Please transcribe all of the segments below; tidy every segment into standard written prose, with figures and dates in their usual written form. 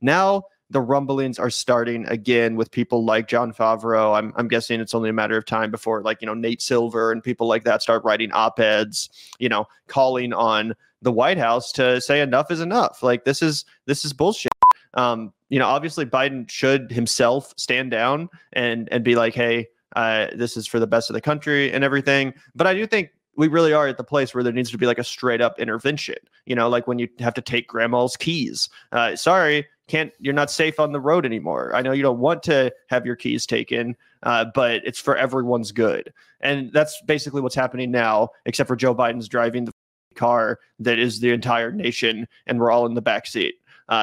Now the rumblings are starting again with people like Jon Favreau. I'm guessing it's only a matter of time before, like, Nate Silver and people like that start writing op-eds, calling on the White House to say enough is enough. Like, this is bullshit. Obviously Biden should himself stand down and be like, hey, this is for the best of the country and everything. But I do think we really are at the place where there needs to be like a straight up intervention, like when you have to take grandma's keys. Sorry, you're not safe on the road anymore. I know you don't want to have your keys taken, but it's for everyone's good. And that's basically what's happening now, except for Joe Biden's driving the car that is the entire nation and we're all in the back seat.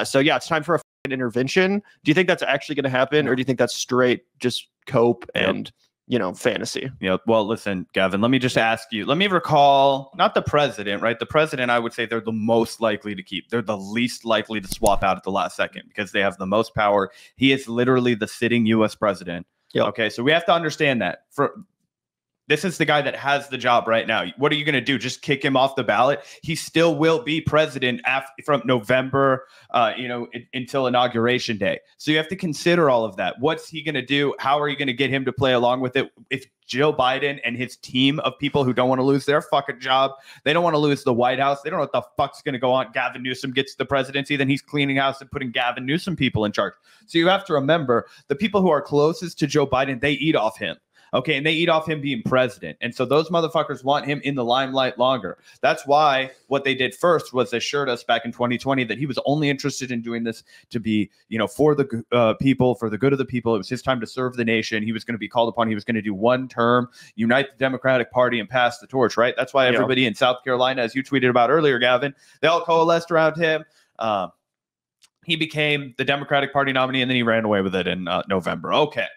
So yeah, it's time for a intervention. Do you think that's actually going to happen, or do you think that's straight just cope and fantasy? Yeah. Well, listen, Gavin, let me just ask you, let me recall, not the president, right? The president, I would say they're the most likely to keep. They're the least likely to swap out at the last second because they have the most power. He is literally the sitting U.S. president. Yep. Okay. So we have to understand that. This is the guy that has the job right now. What are you going to do? Just kick him off the ballot? He still will be president from November, until Inauguration Day. So you have to consider all of that. What's he going to do? How are you going to get him to play along with it? If Joe Biden and his team of people who don't want to lose their fucking job, they don't want to lose the White House, they don't know what the fuck's going to go on. Gavin Newsom gets the presidency, then he's cleaning house and putting Gavin Newsom people in charge. So you have to remember, the people who are closest to Joe Biden, they eat off him. Okay, and they eat off him being president. And so those motherfuckers want him in the limelight longer. That's why what they did first was assured us back in 2020 that he was only interested in doing this to be, for the people, for the good of the people. It was his time to serve the nation. He was going to be called upon. He was going to do one term, unite the Democratic Party, and pass the torch, right? That's why everybody in South Carolina, as you tweeted about earlier, Gavin, they all coalesced around him. He became the Democratic Party nominee, and then he ran away with it in November. Okay,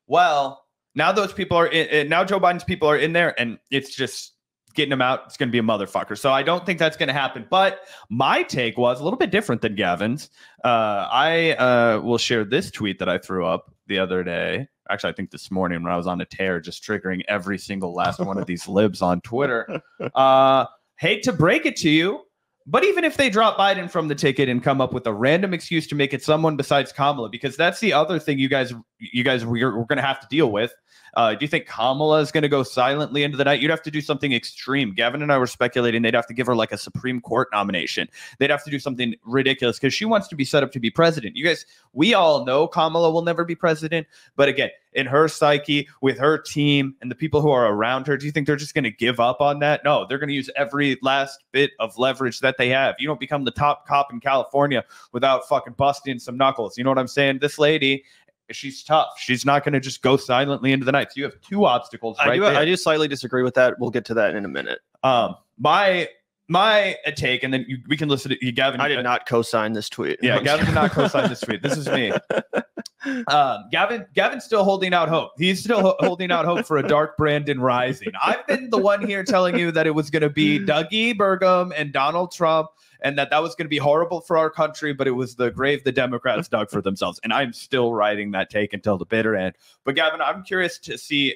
well, now those people are in, now Joe Biden's people are in there, and it's just getting them out. It's going to be a motherfucker. So I don't think that's going to happen. But my take was a little bit different than Gavin's. I will share this tweet that I threw up the other day. Actually, I think this morning when I was on a tear, just triggering every single last one of these libs on Twitter. Hate to break it to you, but even if they drop Biden from the ticket and come up with a random excuse to make it someone besides Kamala, because that's the other thing you guys we're going to have to deal with. Do you think Kamala is going to go silently into the night? You'd have to do something extreme. Gavin and I were speculating they'd have to give her like a Supreme Court nomination. They'd have to do something ridiculous because she wants to be set up to be president. You guys, we all know Kamala will never be president. But again, in her psyche, with her team and the people who are around her, do you think they're just going to give up on that? No, they're going to use every last bit of leverage that they have. You don't become the top cop in California without fucking busting some knuckles. You know what I'm saying? This lady, she's tough. She's not going to just go silently into the night. So you have two obstacles right there. I do slightly disagree with that. We'll get to that in a minute. My take, and then we can listen to you, Gavin. I did not co-sign this tweet. Yeah, Gavin did not co-sign this tweet. This is me. Gavin's still holding out hope. He's still holding out hope for a dark Brandon rising. I've been the one here telling you that it was going to be Dougie Burgum and Donald Trump, and that was going to be horrible for our country, but it was the grave the Democrats dug for themselves. And I'm still riding that take until the bitter end. But Gavin, I'm curious to see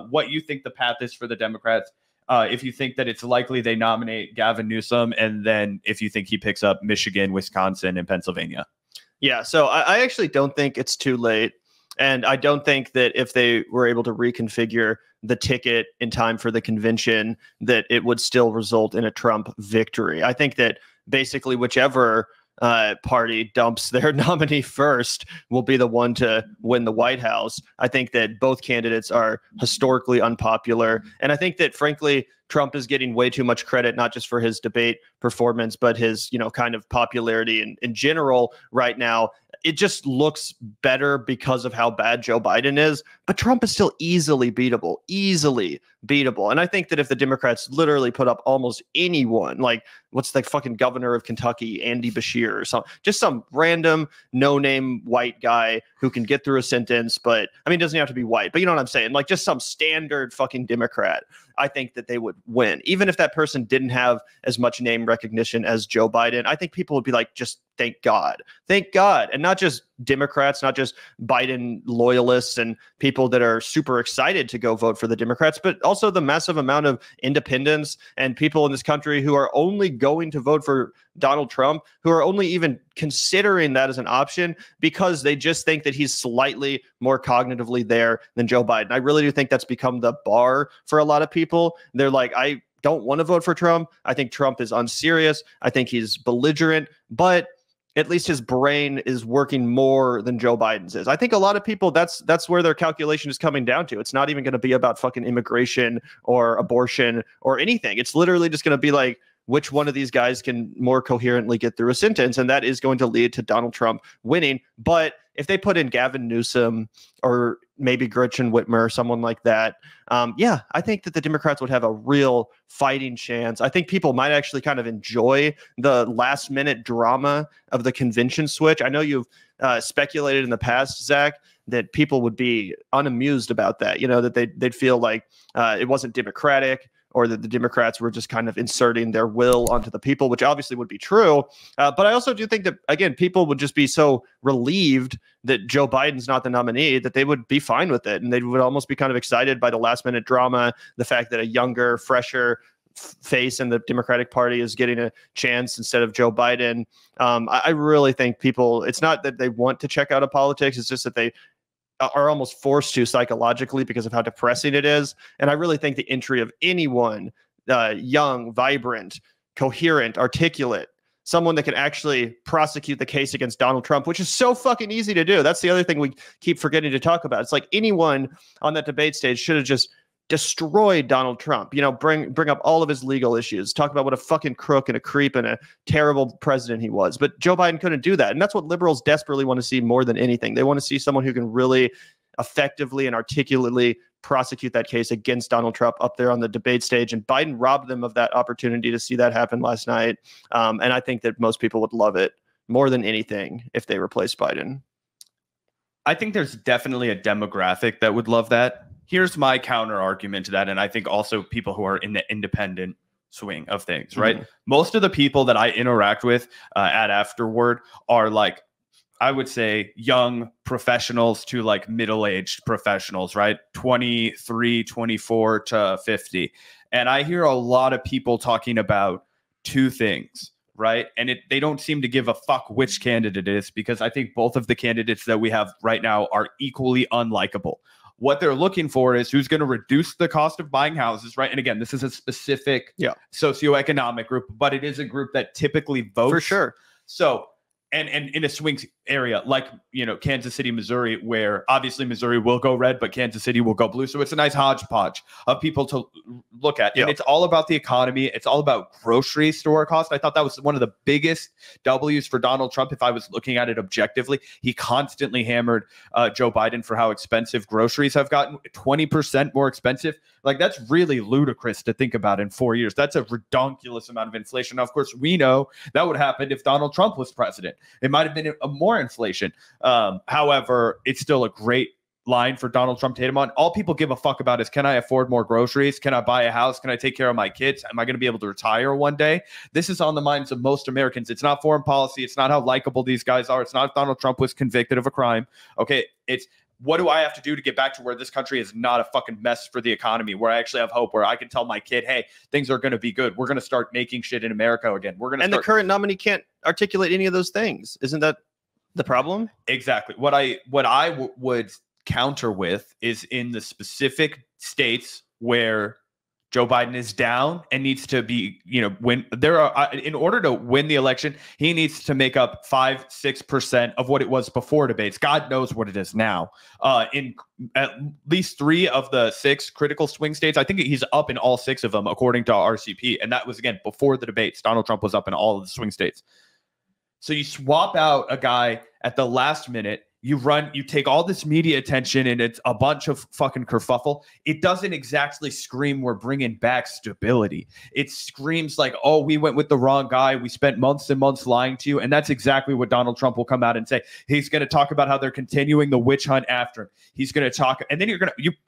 what you think the path is for the Democrats. If you think that it's likely they nominate Gavin Newsom, and then if you think he picks up Michigan, Wisconsin, and Pennsylvania. Yeah, so I actually don't think it's too late. And I don't think that if they were able to reconfigure the ticket in time for the convention, that it would still result in a Trump victory. I think that basically whichever party dumps their nominee first will be the one to win the White House. I think that both candidates are historically unpopular. And I think that, frankly, Trump is getting way too much credit, not just for his debate performance, but his, kind of popularity in general right now. It just looks better because of how bad Joe Biden is. But Trump is still easily beatable. And I think that if the Democrats literally put up almost anyone, like what's the fucking governor of Kentucky, Andy Beshear or something, just some random no-name white guy who can get through a sentence, but I mean, it doesn't have to be white, but you know what I'm saying? Like just some standard fucking Democrat. I think that they would win. Even if that person didn't have as much name recognition as Joe Biden, I think people would be like, thank God. Thank God. And not just Democrats, not just Biden loyalists and people that are super excited to go vote for the Democrats, but also the massive amount of independents and people in this country who are only going to vote for Donald Trump, who are only even considering that as an option because they just think that he's slightly more cognitively there than Joe Biden. I really do think that's become the bar for a lot of people. They're like, I don't want to vote for Trump. I think Trump is unserious. I think he's belligerent, but at least his brain is working more than Joe Biden's is. I think a lot of people, that's where their calculation is coming down to. It's not even going to be about fucking immigration or abortion or anything. It's literally just going to be like, which one of these guys can more coherently get through a sentence? And that is going to lead to Donald Trump winning. But if they put in Gavin Newsom or maybe Gretchen Whitmer or someone like that, yeah, I think that the Democrats would have a real fighting chance. I think people might actually kind of enjoy the last minute drama of the convention switch. I know you've speculated in the past, Zach, that people would be unamused about that, that they'd feel like it wasn't democratic, or that the Democrats were just kind of inserting their will onto the people, which obviously would be true. But I also do think that, again, people would just be so relieved that Joe Biden's not the nominee that they would be fine with it. And they would almost be kind of excited by the last minute drama, the fact that a younger, fresher face in the Democratic Party is getting a chance instead of Joe Biden. I really think people, it's not that they want to check out of politics. It's just that they are almost forced to psychologically because of how depressing it is. And I really think the entry of anyone young, vibrant, coherent, articulate, someone that can actually prosecute the case against Donald Trump, which is so fucking easy to do. That's the other thing we keep forgetting to talk about. It's like anyone on that debate stage should have just destroyed Donald Trump, bring up all of his legal issues, talk about what a fucking crook and a creep and a terrible president he was. But Joe Biden couldn't do that. And that's what liberals desperately want to see more than anything. They want to see someone who can really effectively and articulately prosecute that case against Donald Trump up there on the debate stage. And Biden robbed them of that opportunity to see that happen last night. And I think that most people would love it more than anything if they replaced Biden. I think there's definitely a demographic that would love that. Here's my counter argument to that. And I think also people who are in the independent swing of things, right? Mm-hmm. Most of the people that I interact with at Afterword are like, I would say young professionals to like middle-aged professionals, right? 23, 24 to 50. And I hear a lot of people talking about two things, right? And they don't seem to give a fuck which candidate it is, because I think both of the candidates that we have right now are equally unlikable. What they're looking for is who's going to reduce the cost of buying houses, right? And again, this is a specific socioeconomic group, but it is a group that typically votes. For sure. So, and in a swing area like, Kansas City, Missouri, where obviously Missouri will go red, but Kansas City will go blue. So it's a nice hodgepodge of people to look at. And it's all about the economy. It's all about grocery store cost. I thought that was one of the biggest W's for Donald Trump. If I was looking at it objectively, he constantly hammered Joe Biden for how expensive groceries have gotten, 20% more expensive. Like, that's really ludicrous to think about in 4 years. That's a redonkulous amount of inflation. Now, of course, we know that would happen if Donald Trump was president. It might have been a more inflation. However, it's still a great line for Donald Trump to hit him on. All people give a fuck about is, can I afford more groceries? Can I buy a house? Can I take care of my kids? Am I going to be able to retire one day? This is on the minds of most Americans. It's not foreign policy. It's not how likable these guys are. It's not if Donald Trump was convicted of a crime. Okay, it's what do I have to do to get back to where this country is not a fucking mess for the economy, where I actually have hope, where I can tell my kid, hey, things are going to be good. We're going to start making shit in America again. The current nominee can't articulate any of those things. Isn't that the problem? Exactly. What I would counter with is in the specific states where Joe Biden is down and needs to be, when there are, in order to win the election, he needs to make up 5-6% of what it was before debates. God knows what it is now. In at least 3 of the 6 critical swing states, I think he's up in all 6 of them, according to RCP. And that was, again, before the debates. Donald Trump was up in all of the swing states. So you swap out a guy at the last minute. You take all this media attention and it's a bunch of fucking kerfuffle. It doesn't exactly scream we're bringing back stability. It screams like, oh, we went with the wrong guy. We spent months and months lying to you. And that's exactly what Donald Trump will come out and say. He's going to talk about how they're continuing the witch hunt after him. He's going to talk. And then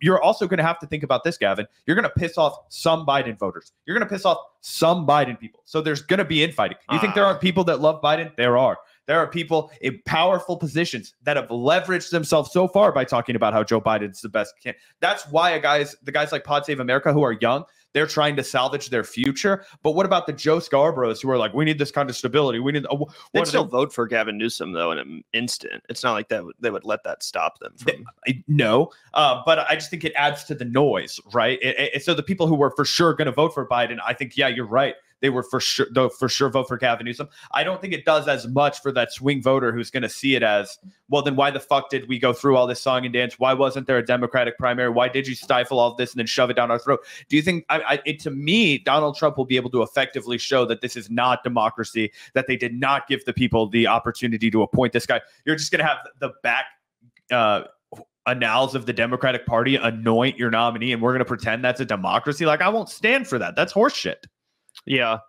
you're also going to have to think about this, Gavin. You're going to piss off some Biden voters. You're going to piss off some Biden people. So there's going to be infighting. You think there aren't people that love Biden? There are. There are people in powerful positions that have leveraged themselves so far by talking about how Joe Biden's the best candidate. That's why the guys like Pod Save America who are young, they're trying to salvage their future. But what about the Joe Scarboroughs who are like, we need this kind of stability? We need. They'd still vote for Gavin Newsom though in an instant. It's not like that they would let that stop them. No, but I just think it adds to the noise, right? So the people who were for sure going to vote for Biden, I think, yeah, you're right. They were for sure vote for Gavin Newsom. I don't think it does as much for that swing voter who's going to see it as, well, then why the fuck did we go through all this song and dance? Why wasn't there a Democratic primary? Why did you stifle all of this and then shove it down our throat? Do you think, to me, Donald Trump will be able to effectively show that this is not democracy, that they did not give the people the opportunity to appoint this guy? You're just going to have the back annals of the Democratic Party anoint your nominee, and we're going to pretend that's a democracy? Like, I won't stand for that. That's horseshit. Yeah.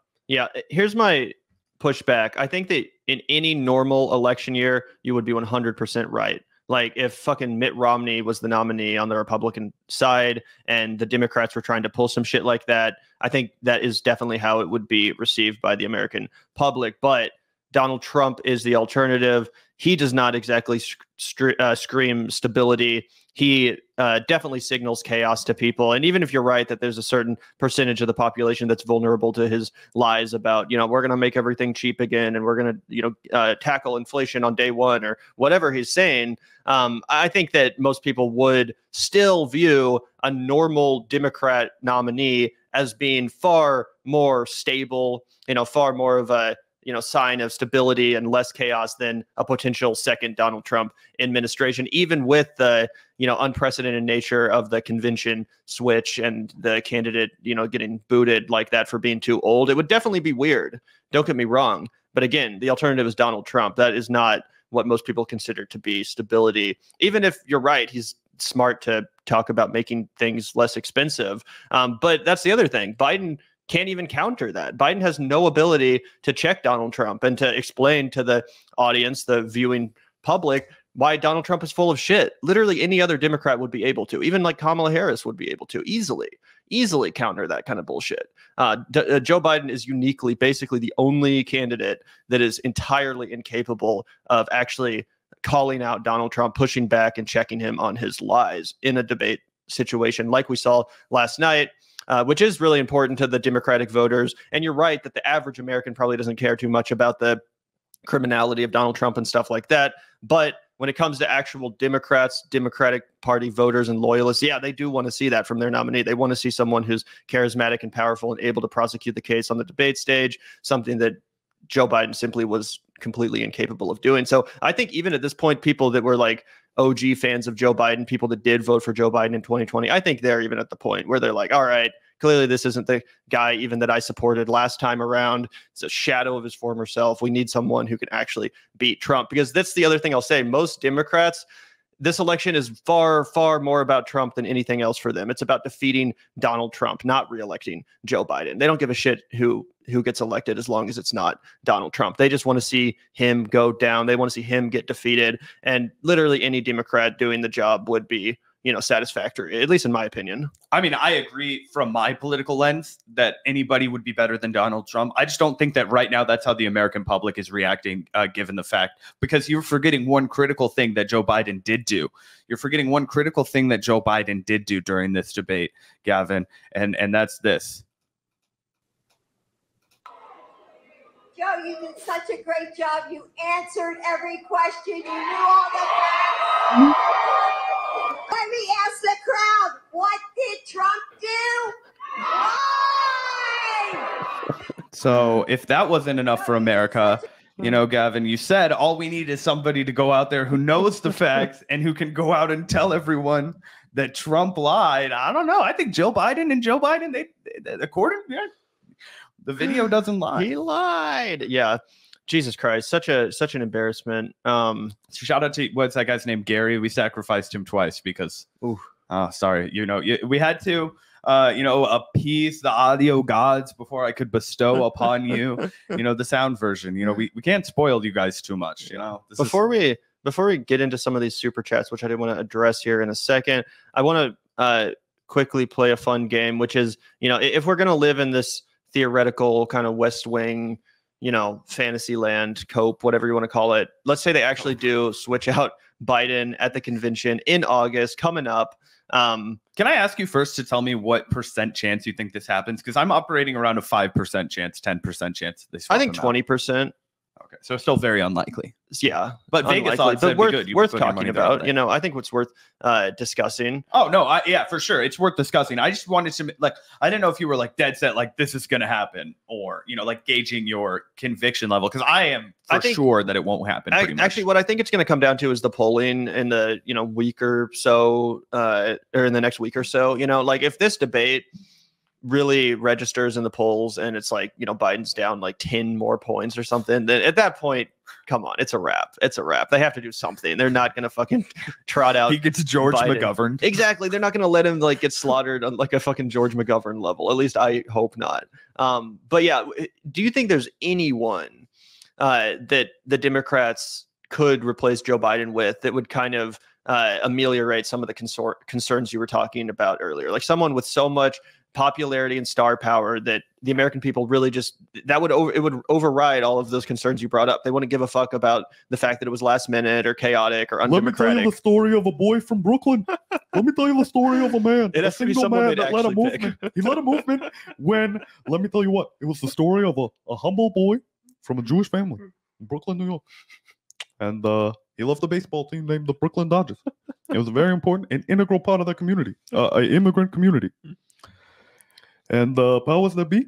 Here's my pushback. I think that in any normal election year, you would be 100% right. Like if fucking Mitt Romney was the nominee on the Republican side and the Democrats were trying to pull some shit like that, I think that is definitely how it would be received by the American public. But Donald Trump is the alternative. He does not exactly scream stability. He definitely signals chaos to people. And even if you're right that there's a certain percentage of the population that's vulnerable to his lies about, we're going to make everything cheap again and we're going to, tackle inflation on day one or whatever he's saying, I think that most people would still view a normal Democrat nominee as being far more stable, far more of a sign of stability and less chaos than a potential second Donald Trump administration, even with the, unprecedented nature of the convention switch and the candidate, getting booted like that for being too old. It would definitely be weird. Don't get me wrong. But again, the alternative is Donald Trump. That is not what most people consider to be stability. Even if you're right, he's smart to talk about making things less expensive. But that's the other thing. Biden can't even counter that. Biden has no ability to check Donald Trump and to explain to the audience, the viewing public, why Donald Trump is full of shit. Literally any other Democrat would be able to. Even like Kamala Harris would be able to easily counter that kind of bullshit. Joe Biden is uniquely, basically the only candidate that is entirely incapable of actually calling out Donald Trump, pushing back and checking him on his lies in a debate situation like we saw last night. Which is really important to the Democratic voters. And you're right that the average American probably doesn't care too much about the criminality of Donald Trump and stuff like that. But when it comes to actual Democrats, Democratic Party voters and loyalists, yeah, they do want to see that from their nominee. They want to see someone who's charismatic and powerful and able to prosecute the case on the debate stage, something that Joe Biden simply was completely incapable of doing. So I think even at this point, people that were like OG fans of Joe Biden, people that did vote for Joe Biden in 2020, I think they're even at the point where they're like, all right, clearly this isn't the guy even that I supported last time around. It's a shadow of his former self. We need someone who can actually beat Trump, because that's the other thing I'll say. Most Democrats, this election is far, far more about Trump than anything else for them. It's about defeating Donald Trump, not reelecting Joe Biden. They don't give a shit who gets elected as long as it's not Donald Trump. They just want to see him go down. They want to see him get defeated. And literally any Democrat doing the job would be, satisfactory, at least in my opinion. I mean, I agree from my political lens that anybody would be better than Donald Trump. I just don't think that right now that's how the American public is reacting, given the fact, because you're forgetting one critical thing that Joe Biden did do. You're forgetting one critical thing that Joe Biden did do during this debate, Gavin, and that's this. Joe, you did such a great job. You answered every question. You knew all the facts. Let me ask the crowd, what did Trump do? Why? So if that wasn't enough for America, Gavin, you said all we need is somebody to go out there who knows the facts and who can go out and tell everyone that Trump lied. I don't know. I think Joe Biden, they according to the video doesn't lie. He lied. Yeah. Jesus Christ. Such an embarrassment. Shout out to, what's that guy's name? Gary. We sacrificed him twice because, sorry. We had to, appease the audio gods before I could bestow upon you, the sound version. We can't spoil you guys too much, Before we get into some of these super chats, which I did want to address here in a second, I want to quickly play a fun game, which is, if we're going to live in this theoretical kind of West Wing, fantasy land, cope, whatever you want to call it. Let's say they actually do switch out Biden at the convention in August coming up. Can I ask you first to tell me what % chance you think this happens? Because I'm operating around a 5% chance, 10% chance. I think 20%. Okay, so still very unlikely. Yeah, but Vegas odds but worth, good. Worth talking about. I think what's worth discussing. Oh no, yeah, for sure, it's worth discussing. I just wanted to I didn't know if you were dead set this is going to happen, or gauging your conviction level, because I am sure that it won't happen. Actually, what I think it's going to come down to is the polling in the week or so, or in the next week or so. If this debate really registers in the polls and it's Biden's down 10 more points or something, then at that point, come on, it's a wrap. They have to do something. They're not gonna fucking trot out. He gets George Biden. McGovern. Exactly. They're not gonna let him get slaughtered on a fucking George McGovern level. At least I hope not. But yeah, do you think there's anyone that the Democrats could replace Joe Biden with that would kind of ameliorate some of the concerns you were talking about earlier? Someone with so much popularity and star power that the American people really it would override all of those concerns you brought up. They wouldn't give a fuck about the fact that it was last minute or chaotic or undemocratic. Let me tell you the story of a boy from Brooklyn. Let me tell you the story of a man. It has to be someone that led a movement. He led a movement when, let me tell you what, it was the story of a humble boy from a Jewish family in Brooklyn, New York. And he loved the baseball team named the Brooklyn Dodgers. It was a very important and integral part of the community, an immigrant community. And the powers that be,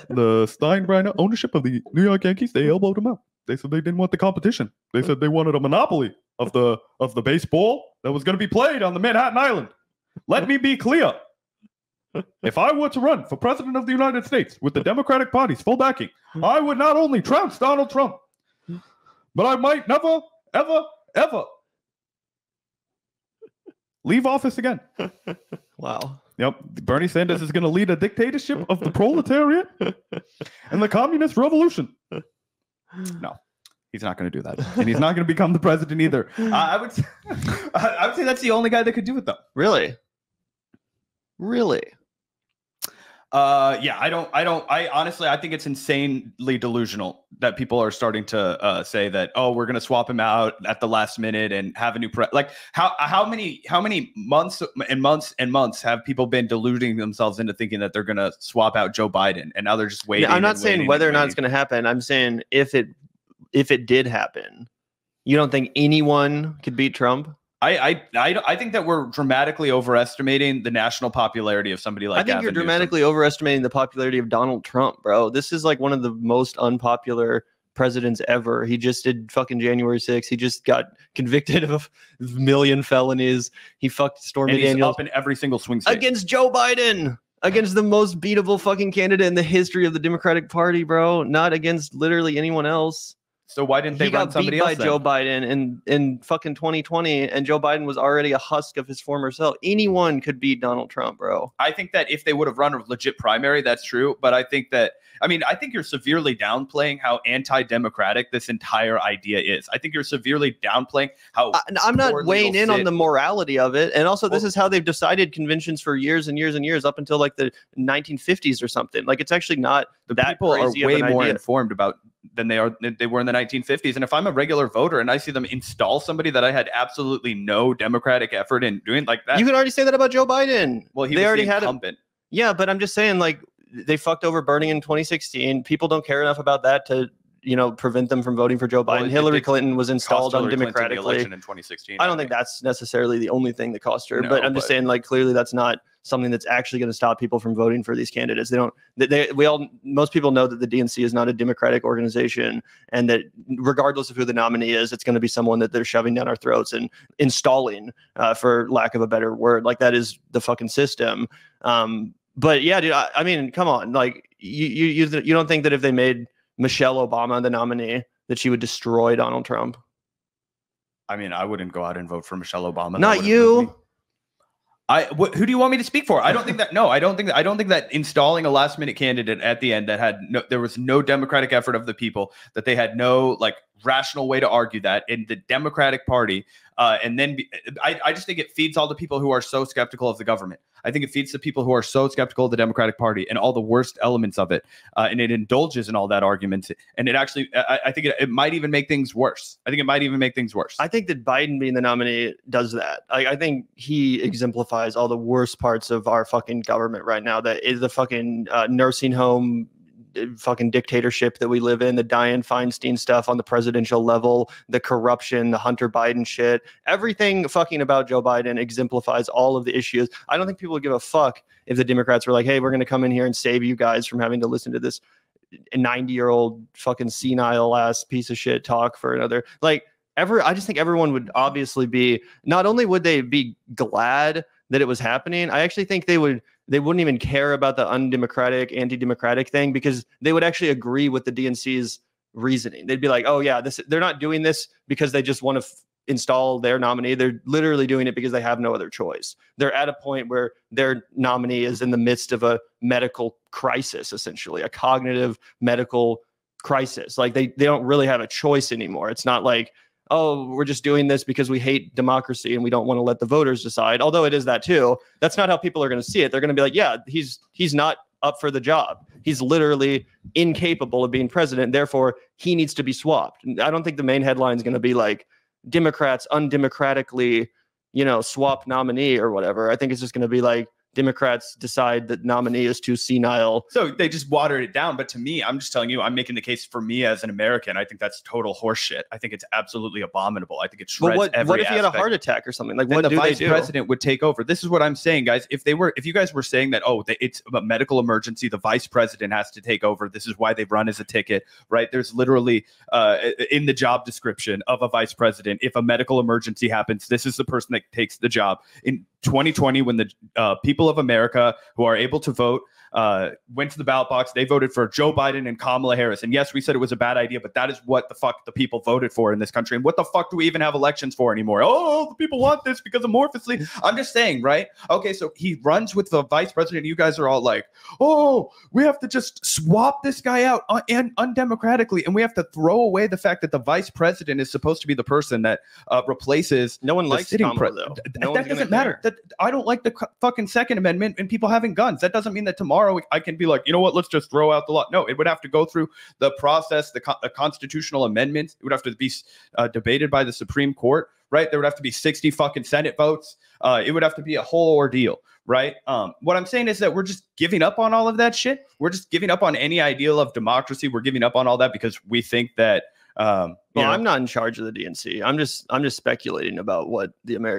the Steinbrenner ownership of the New York Yankees, they elbowed him out. They said they didn't want the competition. They said they wanted a monopoly of the baseball that was going to be played on the Manhattan Island. Let me be clear. If I were to run for president of the United States with the Democratic Party's full backing, I would not only trounce Donald Trump, but I might never, ever, ever leave office again. Wow. Yep, Bernie Sanders is going to lead a dictatorship of the proletariat and the communist revolution. No, he's not going to do that, and he's not going to become the president either. I would say that's the only guy that could do it, though. Really? Yeah, I honestly, I think it's insanely delusional that people are starting to say that, oh, we're going to swap him out at the last minute and have a new how many months and months and months have people been deluding themselves into thinking that they're going to swap out Joe Biden, and now they're just waiting. I'm not saying whether or not it's going to happen. I'm saying if it did happen, you don't think anyone could beat Trump? I think that we're dramatically overestimating the national popularity of somebody like Gavin. I think you're dramatically overestimating the popularity of Donald Trump, bro. This is one of the most unpopular presidents ever. He just did fucking January 6th. He just got convicted of a million felonies. He fucked Stormy Daniels up in every single swing state against Joe Biden, against the most beatable fucking candidate in the history of the Democratic Party, bro. Not against literally anyone else. So why didn't they run somebody else? He got beat by Joe Biden in fucking 2020, and Joe Biden was already a husk of his former self. Anyone could beat Donald Trump, bro. I think that if they would have run a legit primary, that's true. But I think you're severely downplaying how anti-democratic this entire idea is. I think you're severely downplaying how I'm not weighing in on the morality of it. And also, this is how they've decided conventions for years and years and years, up until the 1950s or something. It's actually not the that people are way more idea. Informed about than they were in the 1950s. And if I'm a regular voter and I see them install somebody that I had absolutely no democratic effort in doing like that, you can already say that about Joe Biden. Well, they already had incumbent. Yeah, but I'm just saying, they fucked over Bernie in 2016. People don't care enough about that to prevent them from voting for Joe Biden. Hillary Clinton was installed undemocratically. Election in 2016. I don't think that's necessarily the only thing that cost her, No, but I'm just saying, clearly that's not something that's actually going to stop people from voting for these candidates. Most people know that the DNC is not a democratic organization, and that regardless of who the nominee is, it's going to be someone that they're shoving down our throats and installing, for lack of a better word. That is the fucking system. But yeah, dude, I mean, come on. You don't think that if they made Michelle Obama the nominee, that she would destroy Donald Trump? I mean, I wouldn't go out and vote for Michelle Obama. Not you. Who do you want me to speak for? I don't think that. No, I don't think that installing a last minute candidate at the end that had there was no democratic effort of the people, that they had no rational way to argue that in the Democratic Party. And then I just think it feeds all the people who are so skeptical of the government. I think it feeds the people who are so skeptical of the Democratic Party and all the worst elements of it. And it indulges in all that argument. And it actually, I think it might even make things worse. I think that Biden being the nominee does that. I think he exemplifies all the worst parts of our fucking government right now. That is the fucking nursing home fucking dictatorship that we live in, the Dianne Feinstein stuff on the presidential level, the corruption, the Hunter Biden shit, everything fucking about Joe Biden exemplifies all of the issues. I don't think people would give a fuck if the Democrats were like, hey, we're going to come in here and save you guys from having to listen to this 90-year-old fucking senile ass piece of shit talk for another. Like, I just think everyone would obviously be, not only would they be glad that it was happening, I actually think they wouldn't even care about the undemocratic, anti-democratic thing, because they would actually agree with the DNC's reasoning. They'd be like, oh yeah, they're not doing this because they just want to install their nominee. They're literally doing it because they have no other choice. They're at a point where their nominee is in the midst of a medical crisis, essentially, a cognitive medical crisis. Like they don't really have a choice anymore. It's not like, oh, we're just doing this because we hate democracy and we don't want to let the voters decide. Although it is that too. That's not how people are going to see it. They're going to be like, yeah, he's not up for the job. He's literally incapable of being president. Therefore, he needs to be swapped. I don't think the main headline is going to be like Democrats undemocratically, swap nominee or whatever. I think it's just going to be like Democrats decide that nominee is too senile. So they just watered it down. But to me, I'm just telling you, I'm making the case for me as an American. I think that's total horseshit. I think it's absolutely abominable. I think it shreds what if he had a heart attack or something? Like, what the do vice they do? president would take over. This is what I'm saying, guys. If you guys were saying that, it's a medical emergency, the vice president has to take over. This is why they run as a ticket, right? There's literally in the job description of a vice president, if a medical emergency happens, this is the person that takes the job. In 2020, when the people of America who are able to vote went to the ballot box, they voted for Joe Biden and Kamala Harris. And yes, we said it was a bad idea, but that is what the fuck the people voted for in this country. And what the fuck do we even have elections for anymore? Oh, the people want this because amorphously. I'm just saying, right? Okay, so he runs with the vice president. You guys are all like, oh, we have to just swap this guy out and undemocratically. And we have to throw away the fact that the vice president is supposed to be the person that replaces. No one likes Kamala, though. That doesn't matter. I don't like the fucking Second Amendment and people having guns. That doesn't mean that tomorrow I can be like, you know what, let's just throw out the law. No, it would have to go through the process, the constitutional amendments. It would have to be debated by the Supreme Court, right? There would have to be 60 fucking Senate votes. It would have to be a whole ordeal, right? What I'm saying is that we're just giving up on all of that shit. We're just giving up on any ideal of democracy. We're giving up on all that because we think that I'm not in charge of the DNC. I'm just speculating about what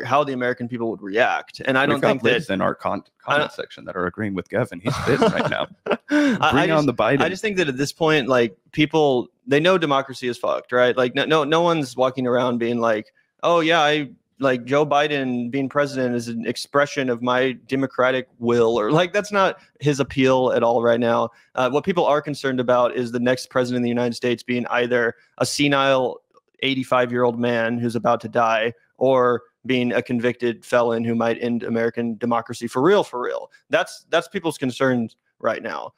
how the American people would react, and I don't think that in our comment section that are agreeing with Gavin. He's bitten right now. Bring on the Biden. I just think that at this point, like, people, they know democracy is fucked, right? Like no one's walking around being like, oh yeah, like Joe Biden being president is an expression of my democratic will, or like that's not his appeal at all right now. What people are concerned about is the next president of the United States being either a senile 85-year-old man who's about to die, or being a convicted felon who might end American democracy for real. That's people's concerns right now.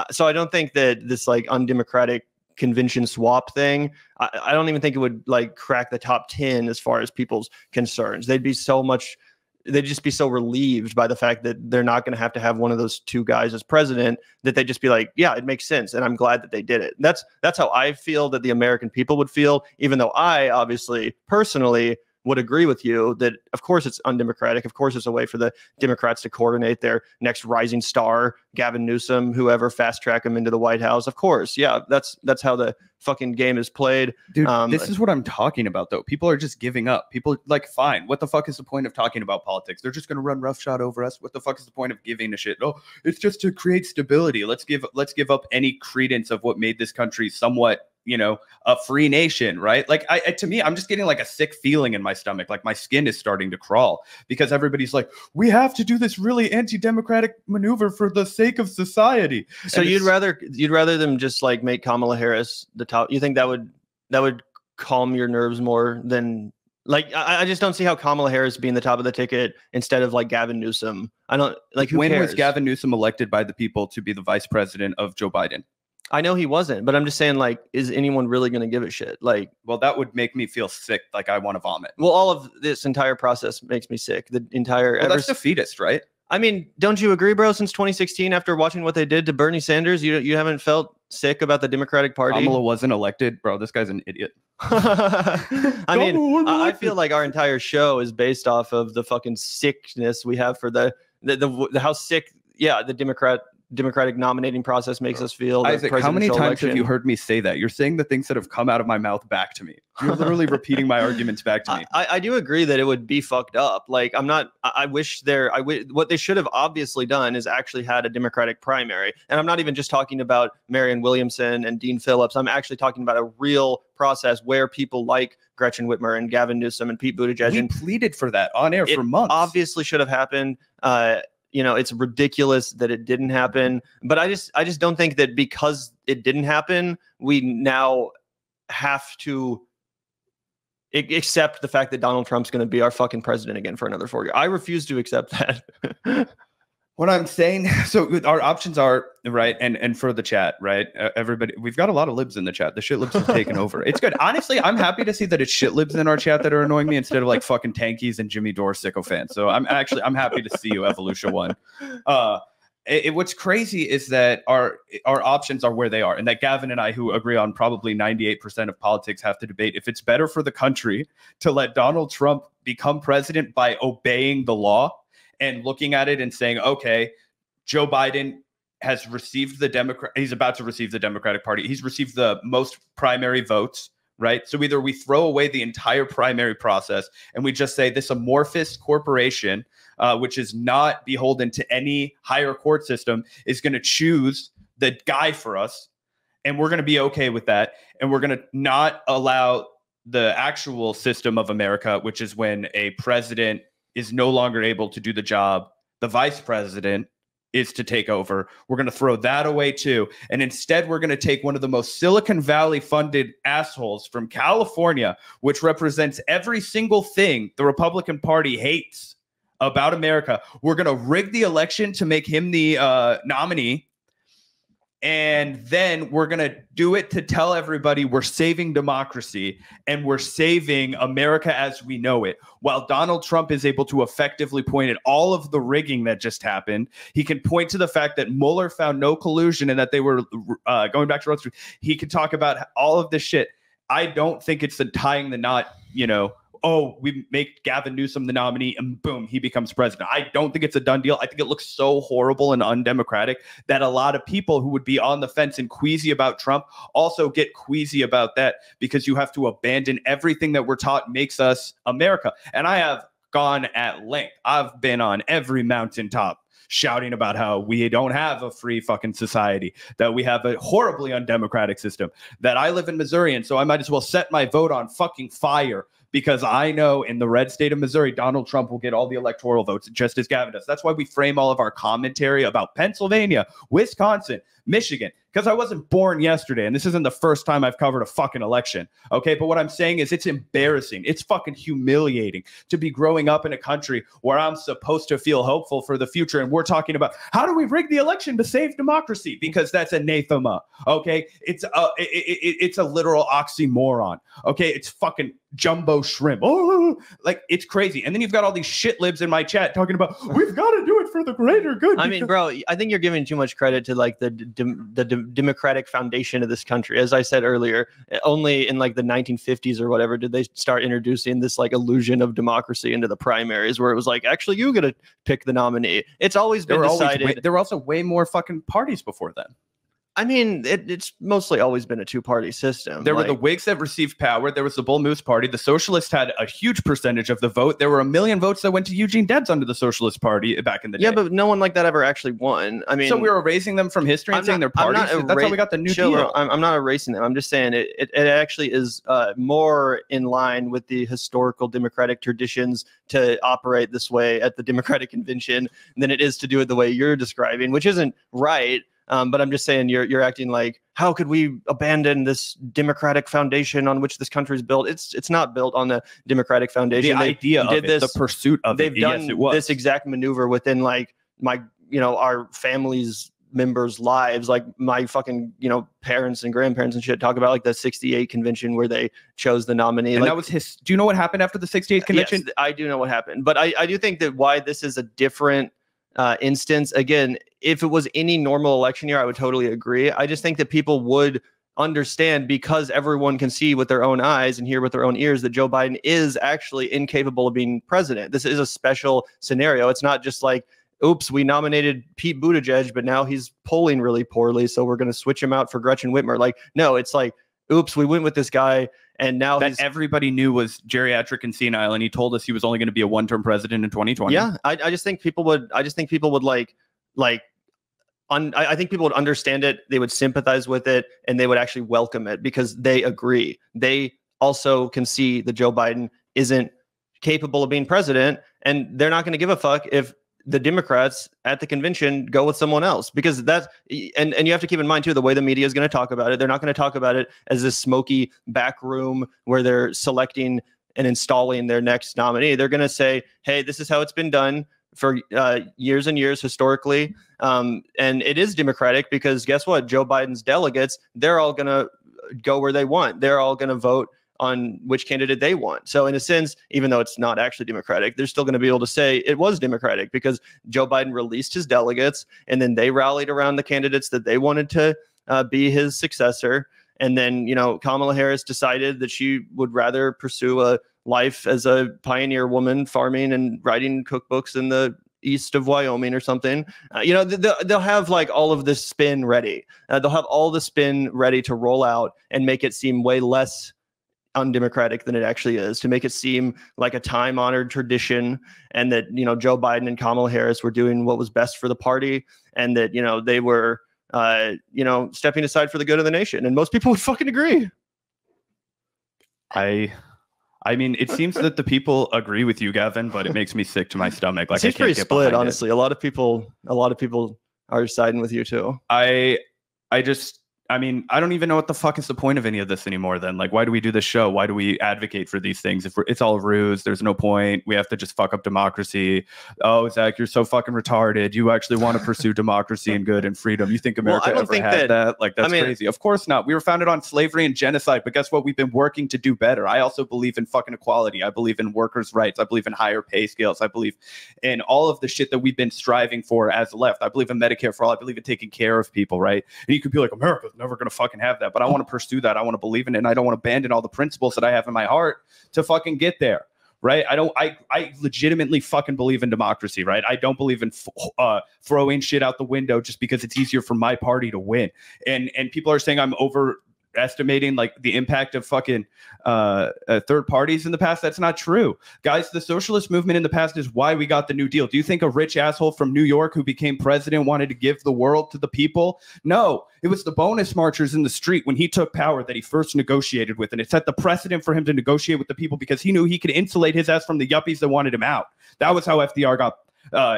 So I don't think that this like undemocratic convention swap thing, I don't even think it would like crack the top 10 as far as people's concerns. They'd just be so relieved by the fact that they're not going to have one of those two guys as president, that they'd just be like, yeah, it makes sense, and I'm glad that they did it. That's how I feel that the American people would feel, even though I obviously personally would agree with you that of course it's undemocratic. Of course it's a way for the Democrats to coordinate their next rising star, Gavin Newsom, whoever, fast track him into the White House. Of course. Yeah, that's how the fucking game is played. Dude, this is what I'm talking about though. People are just giving up. People like, fine, what the fuck is the point of talking about politics? They're just going to run roughshod over us. What the fuck is the point of giving a shit? Oh, it's just to create stability. Let's give up any credence of what made this country somewhat, a free nation, right? Like to me, I'm just getting like a sick feeling in my stomach. Like my skin is starting to crawl because everybody's like, we have to do this really anti-democratic maneuver for the sake of society. So you'd rather them just like make Kamala Harris the top. You think that would calm your nerves more than like, I just don't see how Kamala Harris being the top of the ticket instead of like Gavin Newsom. I don't like, who when cares? was Gavin Newsom elected by the people to be the vice president of Joe Biden? I know he wasn't, but I'm just saying, like, is anyone really going to give a shit? Like, well, that would make me feel sick. Like I want to vomit. Well, all of this entire process makes me sick. The entire. Well, that's defeatist, right? I mean, don't you agree, bro? Since 2016, after watching what they did to Bernie Sanders, you haven't felt sick about the Democratic Party? Kamala wasn't elected, bro. This guy's an idiot. I mean, I feel like our entire show is based off of the fucking sickness we have for the how sick, the Democratic nominating process makes us feel. Isaac, how many times have you heard me say that? You're saying the things that have come out of my mouth back to me. You're literally repeating my arguments back to me. I do agree that it would be fucked up. Like, what they should have obviously done is actually had a Democratic primary. And I'm not even just talking about Marianne Williamson and Dean Phillips. I'm actually talking about a real process where people like Gretchen Whitmer and Gavin Newsom and Pete Buttigieg. We pleaded for that on air for months. Obviously should have happened. It's ridiculous that it didn't happen, but I just don't think that because it didn't happen, we now have to accept the fact that Donald Trump's going to be our fucking president again for another 4 years. I refuse to accept that. What I'm saying, so our options are, right, and for the chat, right, everybody, we've got a lot of libs in the chat. The shit libs have taken over. It's good. Honestly, I'm happy to see that it's shit libs in our chat that are annoying me instead of like fucking tankies and Jimmy Dore sycophants. So I'm happy to see you, Evolution One. What's crazy is that our options are where they are, and that Gavin and I, who agree on probably 98% of politics, have to debate if it's better for the country to let Donald Trump become president by obeying the law and looking at it and saying, okay, Joe Biden has received he's about to receive the Democratic Party. He's received the most primary votes, right? So either we throw away the entire primary process and we just say this amorphous corporation, which is not beholden to any higher court system, is going to choose the guy for us. And we're going to be okay with that. And we're going to not allow the actual system of America, which is when a president is no longer able to do the job, the vice president is to take over. We're going to throw that away too. And instead, we're going to take one of the most Silicon Valley funded assholes from California, which represents every single thing the Republican Party hates about America. We're going to rig the election to make him the nominee. And then we're going to do it to tell everybody we're saving democracy and we're saving America as we know it. While Donald Trump is able to effectively point at all of the rigging that just happened, he can point to the fact that Mueller found no collusion and that they were going back to Road Street. He can talk about all of this shit. I don't think it's the tying the knot, oh, we make Gavin Newsom the nominee and boom, he becomes president. I don't think it's a done deal. I think it looks so horrible and undemocratic that a lot of people who would be on the fence and queasy about Trump also get queasy about that, because you have to abandon everything that we're taught makes us America. And I have gone at length. I've been on every mountaintop shouting about how we don't have a free fucking society, that we have a horribly undemocratic system, that I live in Missouri, and so I might as well set my vote on fucking fire, because I know in the red state of Missouri, Donald Trump will get all the electoral votes, just as Gavin does. That's why we frame all of our commentary about Pennsylvania, Wisconsin, Michigan, because I wasn't born yesterday, and this isn't the first time I've covered a fucking election, okay? But what I'm saying is it's embarrassing. It's fucking humiliating to be growing up in a country where I'm supposed to feel hopeful for the future, and we're talking about how do we rig the election to save democracy, because that's anathema, okay? It's a literal oxymoron, okay? It's fucking jumbo shrimp. Oh, like, it's crazy. And then you've got all these shit libs in my chat talking about we've got to do it for the greater good. I mean, bro, I think you're giving too much credit to like the democratic foundation of this country. As I said earlier, only in like the 1950s or whatever did they start introducing this like illusion of democracy into the primaries, where it was like, actually, you get to pick the nominee. It's always been decided. There were also way more fucking parties before then. I mean, it's mostly always been a two-party system. There were the Whigs that received power. There was the Bull Moose Party. The Socialists had a huge percentage of the vote. There were 1 million votes that went to Eugene Debs under the Socialist Party back in the day. Yeah, but no one like that ever actually won. I mean, so we were erasing them from history and saying they're parties. That's how we got the New Deal. I'm not erasing them. I'm just saying it actually is more in line with the historical democratic traditions to operate this way at the Democratic Convention than it is to do it the way you're describing, which isn't right. But I'm just saying you're acting like, how could we abandon this democratic foundation on which this country is built? It's not built on the democratic foundation. The idea of it, the pursuit of it. They've done this exact maneuver within like our family's members' lives. Like my fucking, parents and grandparents and shit talk about like the 68 convention where they chose the nominee. And like, that was do you know what happened after the 68 convention? Yes, I do know what happened. But I do think that why this is a different instance, again, if it was any normal election year, I would totally agree. I just think that people would understand, because everyone can see with their own eyes and hear with their own ears, that Joe Biden is actually incapable of being president. This is a special scenario. It's not just like, oops, we nominated Pete Buttigieg, but now he's polling really poorly, so we're going to switch him out for Gretchen Whitmer. Like, no, it's like, oops, we went with this guy, and now that everybody knew was geriatric and senile, and he told us he was only going to be a one-term president in 2020. Yeah, I just think people would. I think people would I think people would understand it. They would sympathize with it, and they would actually welcome it because they agree. They also can see that Joe Biden isn't capable of being president, and they're not going to give a fuck if the Democrats at the convention go with someone else, because that's, and you have to keep in mind too, the way the media is going to talk about it. They're not going to talk about it as this smoky back room where they're selecting and installing their next nominee. They're going to say, hey, this is how it's been done for years and years historically. And it is democratic because guess what? Joe Biden's delegates, they're all going to go where they want. They're all going to vote on which candidate they want. So in a sense, even though it's not actually democratic, they're still going to be able to say it was democratic because Joe Biden released his delegates and then they rallied around the candidates that they wanted to be his successor. And then, Kamala Harris decided that she would rather pursue a life as a pioneer woman, farming and writing cookbooks in the east of Wyoming or something. They'll have like all of this spin ready. They'll have all the spin ready to roll out and make it seem way less undemocratic than it actually is, to make it seem like a time-honored tradition, and that Joe Biden and Kamala Harris were doing what was best for the party, and that they were stepping aside for the good of the nation. And most people would fucking agree. I mean, it seems that the people agree with you, Gavin, but it makes me sick to my stomach. Like, it's pretty split, honestly. A lot of people are siding with you too. I mean, I don't even know what the fuck is the point of any of this anymore then. Like, why do we do this show? Why do we advocate for these things? If it's all a ruse, there's no point. We have to just fuck up democracy. Oh, Zach, you're so fucking retarded. You actually want to pursue democracy and good and freedom. You think America had that? Like, that's crazy. Of course not. We were founded on slavery and genocide, but guess what? We've been working to do better. I also believe in fucking equality. I believe in workers' rights. I believe in higher pay scales. I believe in all of the shit that we've been striving for as left. I believe in Medicare for all. I believe in taking care of people, right? And you could be like, America's never going to fucking have that, but I want to pursue that. I want to believe in it, and I don't want to abandon all the principles that I have in my heart to fucking get there, right? I legitimately fucking believe in democracy, right? I don't believe in throwing shit out the window just because it's easier for my party to win. And people are saying I'm overestimating like the impact of fucking third parties in the past. That's not true, guys. The socialist movement in the past is why we got the New Deal. Do you think a rich asshole from New York who became president wanted to give the world to the people? No, it was the bonus marchers in the street when he took power that he first negotiated with, and it set the precedent for him to negotiate with the people because he knew he could insulate his ass from the yuppies that wanted him out. That was how FDR got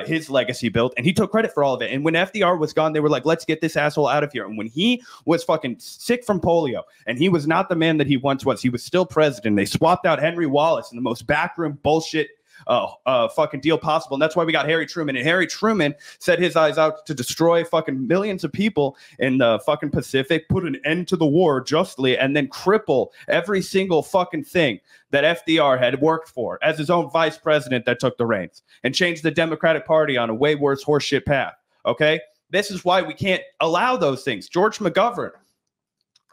his legacy built, and he took credit for all of it. And when FDR was gone, they were like, let's get this asshole out of here. And when he was fucking sick from polio and he was not the man that he once was, he was still president. They swapped out Henry Wallace in the most backroom bullshit fucking deal possible. And that's why we got Harry Truman. And Harry Truman set his eyes out to destroy fucking millions of people in the fucking Pacific, put an end to the war justly, and then cripple every single fucking thing that FDR had worked for as his own vice president that took the reins and changed the Democratic Party on a way worse horseshit path. Okay? This is why we can't allow those things. George McGovern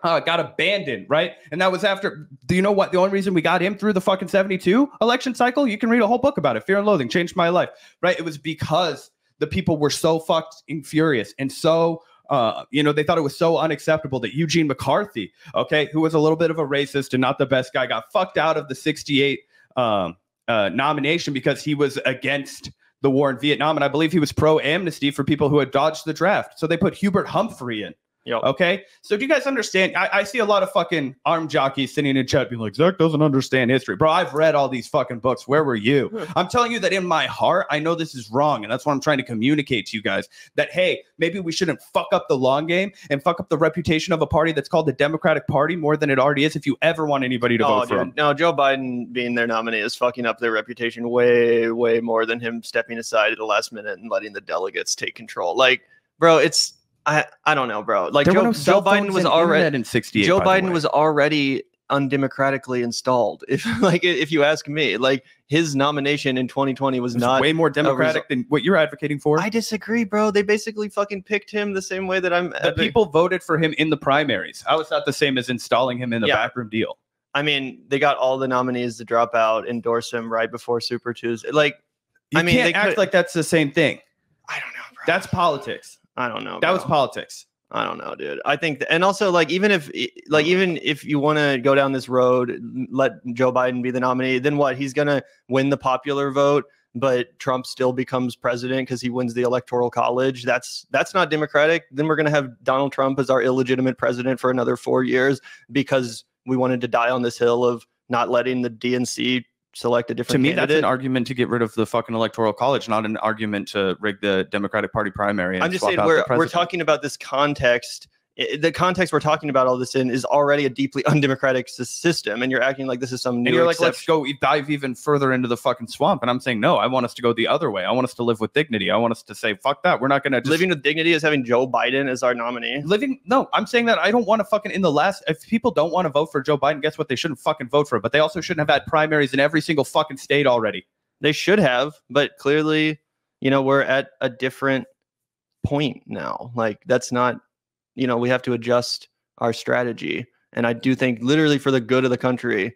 got abandoned, right? And that was after, do you know what? The only reason we got him through the fucking 72 election cycle, you can read a whole book about it, Fear and Loathing, Changed My Life, right? It was because the people were so fucking furious and so, they thought it was so unacceptable that Eugene McCarthy, okay, who was a little bit of a racist and not the best guy, got fucked out of the 68 nomination because he was against the war in Vietnam. And I believe he was pro-amnesty for people who had dodged the draft. So they put Hubert Humphrey in. Yep. Okay, so do you guys understand? I see a lot of fucking arm jockeys sitting in chat being like, Zach doesn't understand history. Bro, I've read all these fucking books. Where were you? I'm telling you that in my heart, I know this is wrong. And that's what I'm trying to communicate to you guys. That, hey, maybe we shouldn't fuck up the long game and fuck up the reputation of a party that's called the Democratic Party more than it already is if you ever want anybody to vote for him. No, Joe Biden being their nominee is fucking up their reputation way, way more than him stepping aside at the last minute and letting the delegates take control. Like, bro, it's I don't know, bro. Like There were no Joe cell Biden phones was and already internet in 68. Joe by the Biden way. was already undemocratically installed. If you ask me, like his nomination in 2020 was not way more democratic than what you're advocating for. I disagree, bro. They basically fucking picked him the same way that The people voted for him in the primaries. How is that the same as installing him in the backroom deal? I mean, they got all the nominees to drop out, endorse him right before Super Tuesday. Like, You can't act like that's the same thing. I don't know, bro. That's politics. I don't know. That was politics. I don't know, dude. I think, and also like even if you want to go down this road, let Joe Biden be the nominee, then what? He's gonna win the popular vote, but Trump still becomes president because he wins the electoral college. That's not democratic. Then we're gonna have Donald Trump as our illegitimate president for another 4 years because we wanted to die on this hill of not letting the DNC select a different candidate. That's an argument to get rid of the fucking electoral college, not an argument to rig the Democratic Party primary. And I'm just saying we're talking about this context. The context we're talking about all this in is already a deeply undemocratic system, and you're acting like this is some new. And you're like, exception. let's go dive even further into the fucking swamp. And I'm saying, no, I want us to go the other way. I want us to live with dignity. I want us to say, fuck that. We're not going to living with dignity is having Joe Biden as our nominee. No, I'm saying that I don't want to fucking if people don't want to vote for Joe Biden, guess what? They shouldn't fucking vote for it. But they also shouldn't have had primaries in every single fucking state already. They should have, but clearly, we're at a different point now. Like that's not. We have to adjust our strategy. And I do think literally for the good of the country,